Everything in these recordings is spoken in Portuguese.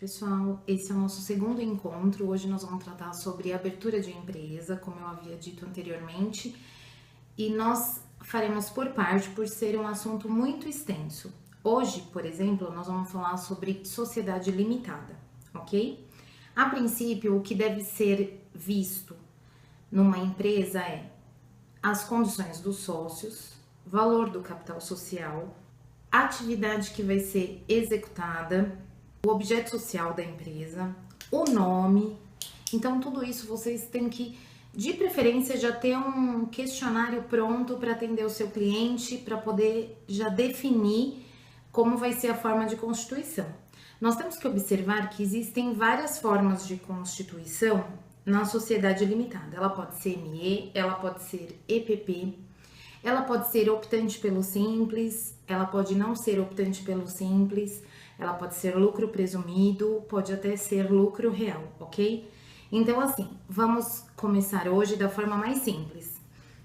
pessoal. Esse é o nosso segundo encontro. Hoje nós vamos tratar sobre abertura de empresa, como eu havia dito anteriormente, e nós faremos por parte, por ser um assunto muito extenso. Hoje, por exemplo, nós vamos falar sobre sociedade limitada, ok? A princípio, o que deve ser visto numa empresa é as condições dos sócios, valor do capital social, a atividade que vai ser executada, o objeto social da empresa, o nome. Então, tudo isso vocês têm que, de preferência, já ter um questionário pronto para atender o seu cliente, para poder já definir como vai ser a forma de constituição. Nós temos que observar que existem várias formas de constituição na sociedade limitada. Ela pode ser ME, ela pode ser EPP, ela pode ser optante pelo simples, ela pode não ser optante pelo simples, ela pode ser lucro presumido, pode até ser lucro real, ok? Então, assim, vamos começar hoje da forma mais simples.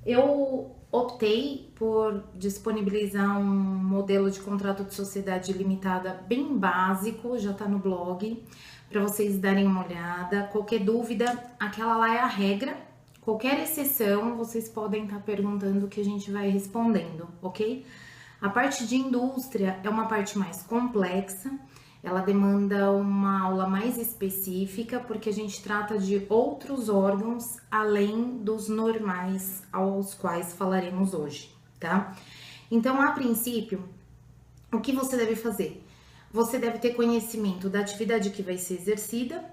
Eu optei por disponibilizar um modelo de contrato de sociedade limitada bem básico, já tá no blog, para vocês darem uma olhada. Qualquer dúvida, aquela lá é a regra. Qualquer exceção, vocês podem estar perguntando que a gente vai respondendo, ok? A parte de indústria é uma parte mais complexa, ela demanda uma aula mais específica, porque a gente trata de outros órgãos além dos normais aos quais falaremos hoje, tá? Então, a princípio, o que você deve fazer? Você deve ter conhecimento da atividade que vai ser exercida,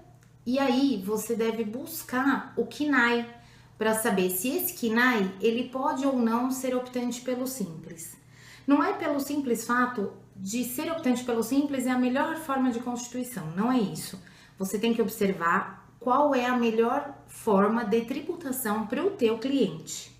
e aí você deve buscar o KNAI, para saber se esse KNAI ele pode ou não ser optante pelo simples. Não é pelo simples fato de ser optante pelo simples é a melhor forma de constituição, não é isso. Você tem que observar qual é a melhor forma de tributação para o teu cliente.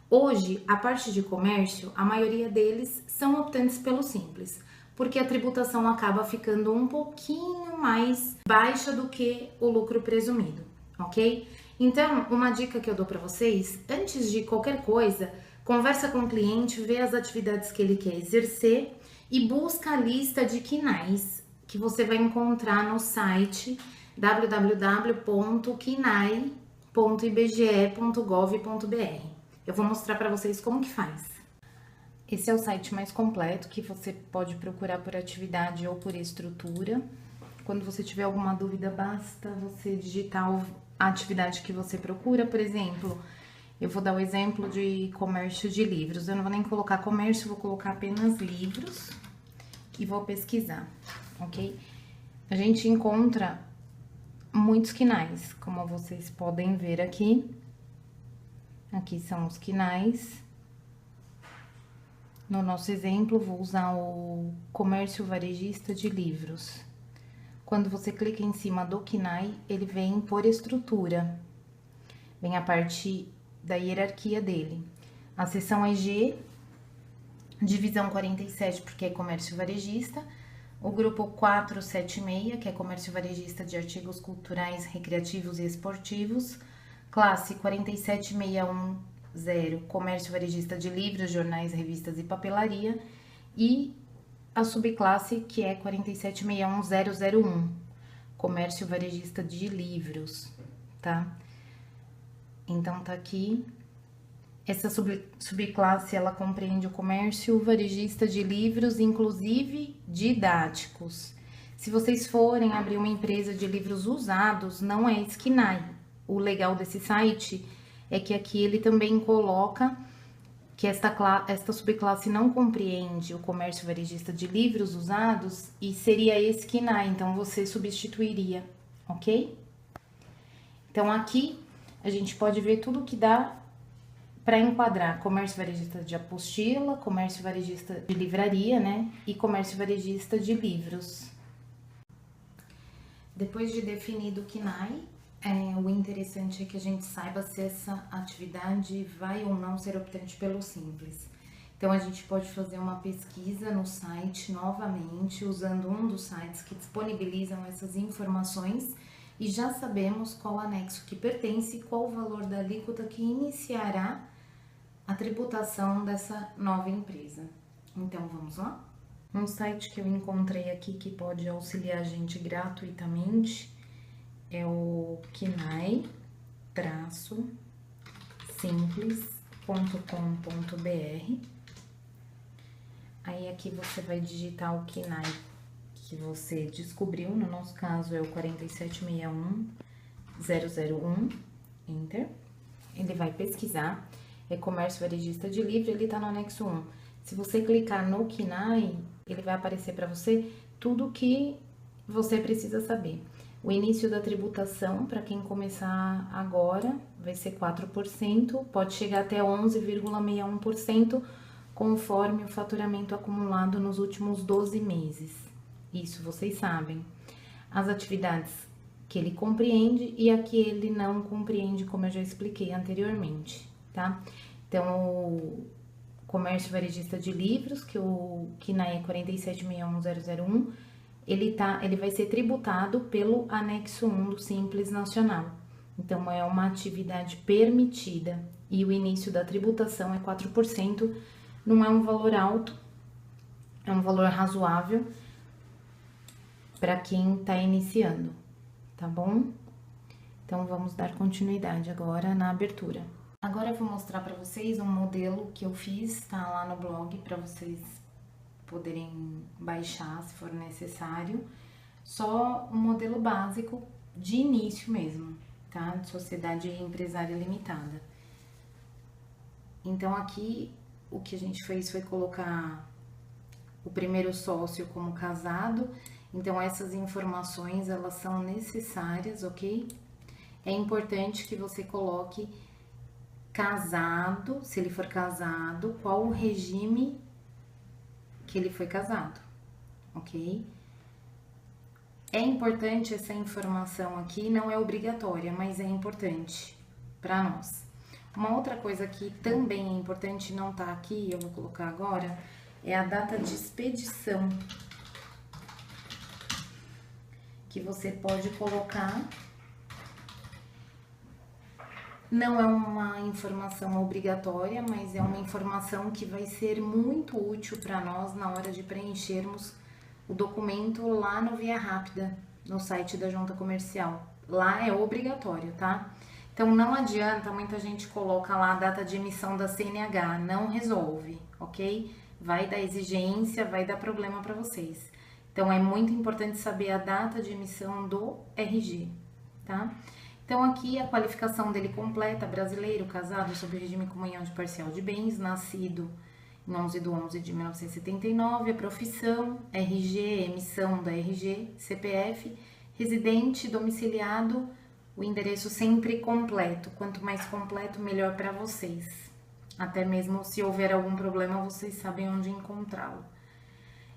Hoje, a parte de comércio, a maioria deles são optantes pelo simples, porque a tributação acaba ficando um pouquinho mais baixa do que o lucro presumido, ok? Então, uma dica que eu dou para vocês, antes de qualquer coisa, conversa com o cliente, vê as atividades que ele quer exercer e busca a lista de KNAIs que você vai encontrar no site www.knai.ibge.gov.br. Eu vou mostrar para vocês como que faz. Esse é o site mais completo que você pode procurar por atividade ou por estrutura. Quando você tiver alguma dúvida, basta você digitar a atividade que você procura. Por exemplo, eu vou dar o exemplo de comércio de livros. Eu não vou nem colocar comércio, vou colocar apenas livros e vou pesquisar, ok? A gente encontra muitos KNAIs, como vocês podem ver aqui. Aqui são os KNAIs. No nosso exemplo, vou usar o comércio varejista de livros. Quando você clica em cima do KNAI, ele vem por estrutura. Vem a parte da hierarquia dele. A seção é G, divisão 47, porque é comércio varejista. O grupo 476, que é comércio varejista de artigos culturais, recreativos e esportivos. Classe 47610, comércio varejista de livros, jornais, revistas e papelaria. E a subclasse, que é 4761001, comércio varejista de livros, tá? Então, tá aqui. Essa subclasse, ela compreende o comércio varejista de livros, inclusive didáticos. Se vocês forem abrir uma empresa de livros usados, não é esse KNAI. O legal desse site é que aqui ele também coloca que esta subclasse não compreende o comércio varejista de livros usados e seria esse KNAI, então você substituiria, ok? Então, aqui a gente pode ver tudo que dá para enquadrar comércio varejista de apostila, comércio varejista de livraria, né? E comércio varejista de livros. Depois de definido o KNAI, o interessante é que a gente saiba se essa atividade vai ou não ser optante pelo simples. Então, a gente pode fazer uma pesquisa no site novamente, usando um dos sites que disponibilizam essas informações, e já sabemos qual anexo que pertence e qual o valor da alíquota que iniciará a tributação dessa nova empresa. Então, vamos lá? Um site que eu encontrei aqui que pode auxiliar a gente gratuitamente é o KNAI-simples.com.br. Aí aqui você vai digitar o KNAI que você descobriu, no nosso caso é o 4761001, Enter. Ele vai pesquisar, é comércio varejista de livro, ele tá no anexo 1. Se você clicar no KNAI, ele vai aparecer para você tudo que você precisa saber. O início da tributação, para quem começar agora, vai ser 4%, pode chegar até 11,61%, conforme o faturamento acumulado nos últimos 12 meses. Isso vocês sabem. As atividades que ele compreende e a que ele não compreende, como eu já expliquei anteriormente, tá? Então, o comércio varejista de livros, que o KNAI 4761001, ele vai ser tributado pelo anexo 1 do Simples Nacional. Então, é uma atividade permitida e o início da tributação é 4%, não é um valor alto, é um valor razoável para quem está iniciando, tá bom? Então, vamos dar continuidade agora na abertura. Agora eu vou mostrar para vocês um modelo que eu fiz, tá lá no blog, para vocês poderem baixar se for necessário. Só um modelo básico de início mesmo, tá? De sociedade empresária limitada. Então, aqui o que a gente fez foi colocar o primeiro sócio como casado. Então, essas informações, elas são necessárias, ok? É importante que você coloque casado, se ele for casado, qual o regime que ele foi casado, ok? É importante essa informação aqui, não é obrigatória, mas é importante para nós. Uma outra coisa que também é importante, não tá aqui, eu vou colocar agora, é a data de expedição, que você pode colocar. Não é uma informação obrigatória, mas é uma informação que vai ser muito útil para nós na hora de preenchermos o documento lá no Via Rápida, no site da Junta Comercial. Lá é obrigatório, tá? Então, não adianta, muita gente coloca lá a data de emissão da CNH, não resolve, ok? Vai dar exigência, vai dar problema para vocês. Então, é muito importante saber a data de emissão do RG, tá? Então, aqui a qualificação dele completa: brasileiro, casado, sob o regime comunhão de parcial de bens, nascido em 11/11/1979, a profissão, RG, emissão da RG, CPF, residente, domiciliado, o endereço sempre completo. Quanto mais completo, melhor para vocês. Até mesmo se houver algum problema, vocês sabem onde encontrá-lo.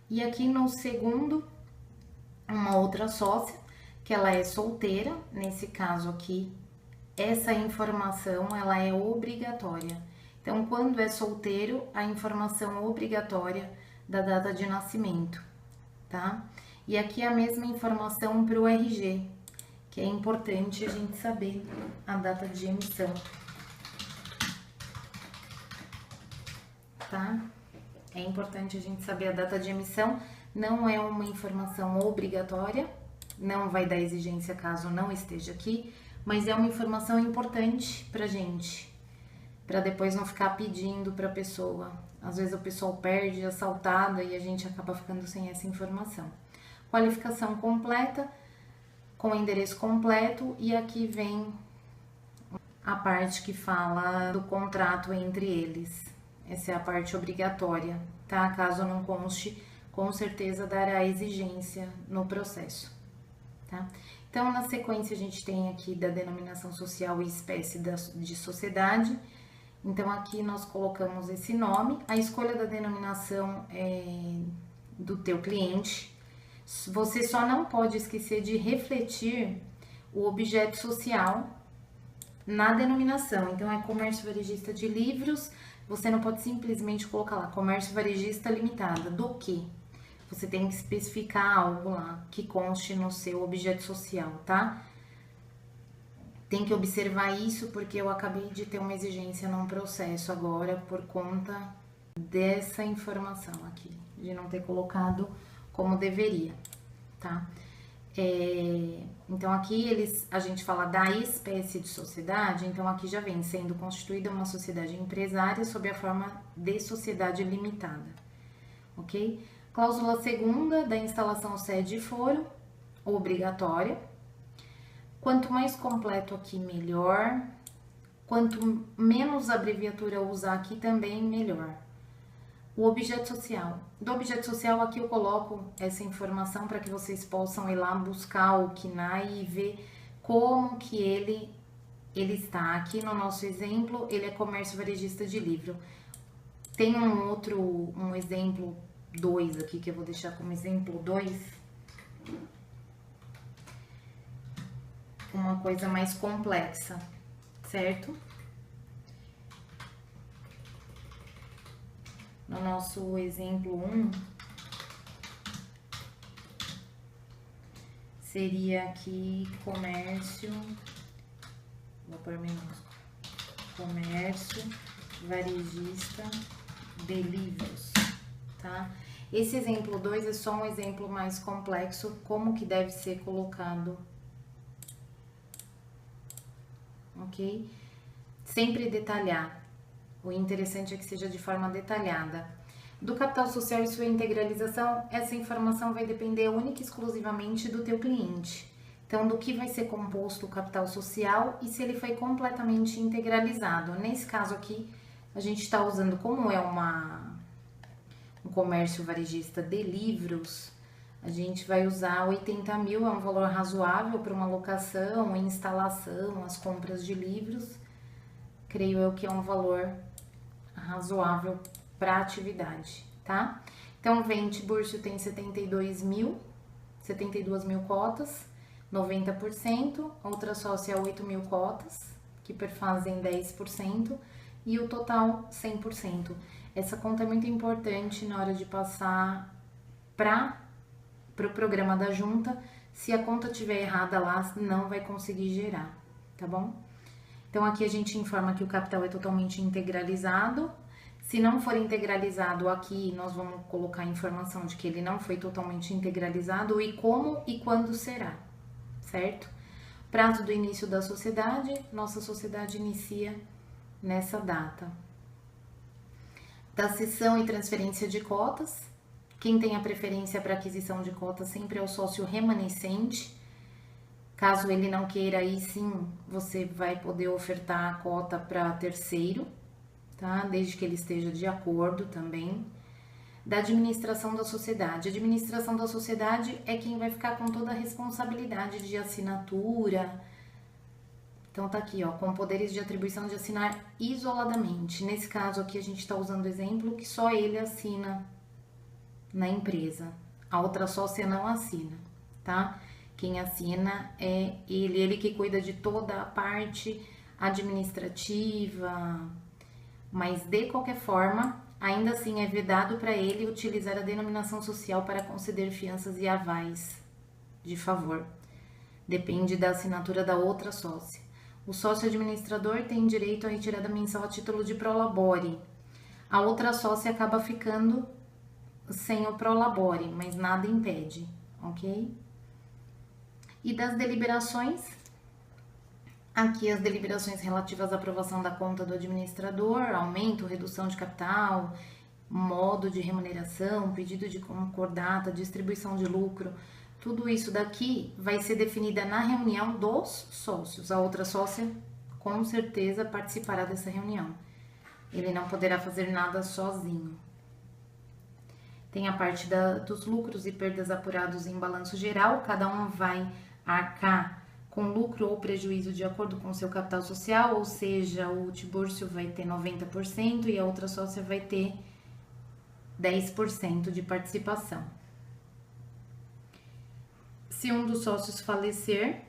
E aqui no segundo, uma outra sócia, que ela é solteira, nesse caso aqui, essa informação, ela é obrigatória. Então, quando é solteiro, a informação obrigatória da data de nascimento, tá? E aqui a mesma informação para o RG, que é importante a gente saber a data de emissão, tá? É importante a gente saber a data de emissão, não é uma informação obrigatória, não vai dar exigência caso não esteja aqui, mas é uma informação importante pra gente, pra depois não ficar pedindo pra pessoa. Às vezes o pessoal perde assaltada e a gente acaba ficando sem essa informação. Qualificação completa, com endereço completo, e aqui vem a parte que fala do contrato entre eles. Essa é a parte obrigatória, tá? Caso não conste, com certeza dará exigência no processo, tá? Então, na sequência, a gente tem aqui da denominação social e espécie de sociedade. Então, aqui nós colocamos esse nome. A escolha da denominação é do teu cliente. Você só não pode esquecer de refletir o objeto social na denominação. Então, é comércio varejista de livros. Você não pode simplesmente colocar lá comércio varejista limitada. Do que? Você tem que especificar algo lá que conste no seu objeto social, tá? Tem que observar isso porque eu acabei de ter uma exigência num processo agora por conta dessa informação aqui. de não ter colocado como deveria, tá? Então aqui a gente fala da espécie de sociedade, então aqui já vem sendo constituída uma sociedade empresária sob a forma de sociedade limitada, ok? Cláusula segunda da instalação sede e foro, obrigatória. Quanto mais completo aqui, melhor. Quanto menos abreviatura usar aqui também, melhor. O objeto social. Do objeto social aqui eu coloco essa informação para que vocês possam ir lá buscar o KNAI e ver como que ele está. Aqui no nosso exemplo, ele é comércio varejista de livro. Tem um exemplo 2 aqui que eu vou deixar como exemplo 2. Uma coisa mais complexa, certo? No nosso exemplo 1, seria aqui comércio, vou pôr minúsculo, comércio varejista de livros, tá? Esse exemplo 2 é só um exemplo mais complexo, como que deve ser colocado, ok? Sempre detalhar. O interessante é que seja de forma detalhada. Do capital social e sua integralização, essa informação vai depender única e exclusivamente do teu cliente. Então, do que vai ser composto o capital social e se ele foi completamente integralizado. Nesse caso aqui, a gente está usando, como é um comércio varejista de livros, a gente vai usar 80 mil, é um valor razoável para uma locação, instalação, as compras de livros. Creio eu que é um valor razoável para a atividade, tá? Então, vem Tiburcio tem 72 mil cotas, 90%, outra sócia 8 mil cotas, que perfazem 10%, e o total 100%. Essa conta é muito importante na hora de passar para o programa da junta. Se a conta estiver errada lá, não vai conseguir gerar, tá bom? Então, aqui a gente informa que o capital é totalmente integralizado. Se não for integralizado aqui, nós vamos colocar a informação de que ele não foi totalmente integralizado e como e quando será, certo? Prazo do início da sociedade, nossa sociedade inicia nessa data. Da cessão e transferência de cotas, quem tem a preferência para aquisição de cotas sempre é o sócio remanescente. Caso ele não queira, aí sim, você vai poder ofertar a cota para terceiro, tá? Desde que ele esteja de acordo também. Da administração da sociedade. A administração da sociedade é quem vai ficar com toda a responsabilidade de assinatura. Então, tá aqui, ó, com poderes de atribuição de assinar isoladamente. Nesse caso aqui, a gente está usando o exemplo que só ele assina na empresa. A outra sócia não assina, tá? Quem assina é ele que cuida de toda a parte administrativa, mas de qualquer forma, ainda assim é vedado para ele utilizar a denominação social para conceder fianças e avais de favor. Depende da assinatura da outra sócia. O sócio administrador tem direito à retirada mensal a título de prolabore. A outra sócia acaba ficando sem o prolabore, mas nada impede, ok? E das deliberações, aqui as deliberações relativas à aprovação da conta do administrador, aumento, redução de capital, modo de remuneração, pedido de concordata, distribuição de lucro, tudo isso daqui vai ser definida na reunião dos sócios. A outra sócia, com certeza, participará dessa reunião. Ele não poderá fazer nada sozinho. Tem a parte dos lucros e perdas apurados em balanço geral, cada um vai arcar com lucro ou prejuízo de acordo com o seu capital social, ou seja, o Tiburcio vai ter 90% e a outra sócia vai ter 10% de participação. Se um dos sócios falecer,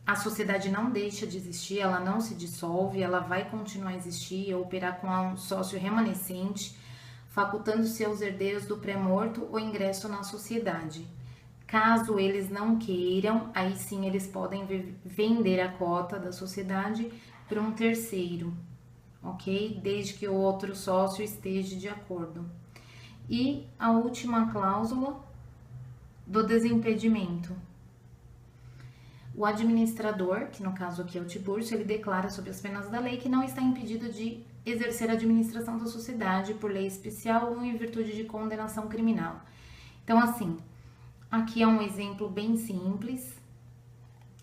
a sociedade não deixa de existir, ela não se dissolve, ela vai continuar a existir e operar com um sócio remanescente, facultando-se aos herdeiros do pré-morto o ingresso na sociedade. Caso eles não queiram, aí sim eles podem vender a cota da sociedade para um terceiro, ok? Desde que o outro sócio esteja de acordo. E a última cláusula do desimpedimento. O administrador, que no caso aqui é o Tiburcio, ele declara sob as penas da lei que não está impedido de exercer a administração da sociedade por lei especial ou em virtude de condenação criminal. Então, assim, aqui é um exemplo bem simples,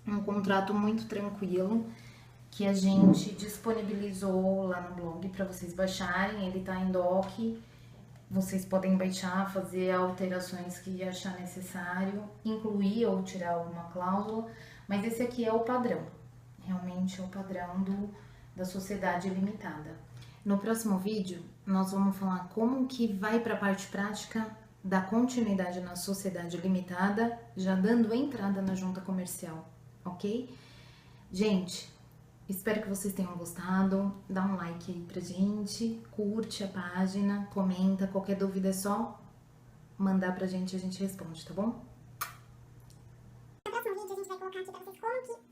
um contrato muito tranquilo, que a gente disponibilizou lá no blog para vocês baixarem. Ele tá em doc, vocês podem baixar, fazer alterações que achar necessário, incluir ou tirar alguma cláusula, mas esse aqui é o padrão, realmente é o padrão da sociedade limitada. No próximo vídeo, nós vamos falar como que vai para a parte prática da continuidade na sociedade limitada, já dando entrada na junta comercial, ok? Gente, espero que vocês tenham gostado, dá um like aí pra gente, curte a página, comenta, qualquer dúvida é só mandar pra gente, a gente responde, tá bom? No próximo vídeo a gente vai colocar aqui pra vocês como que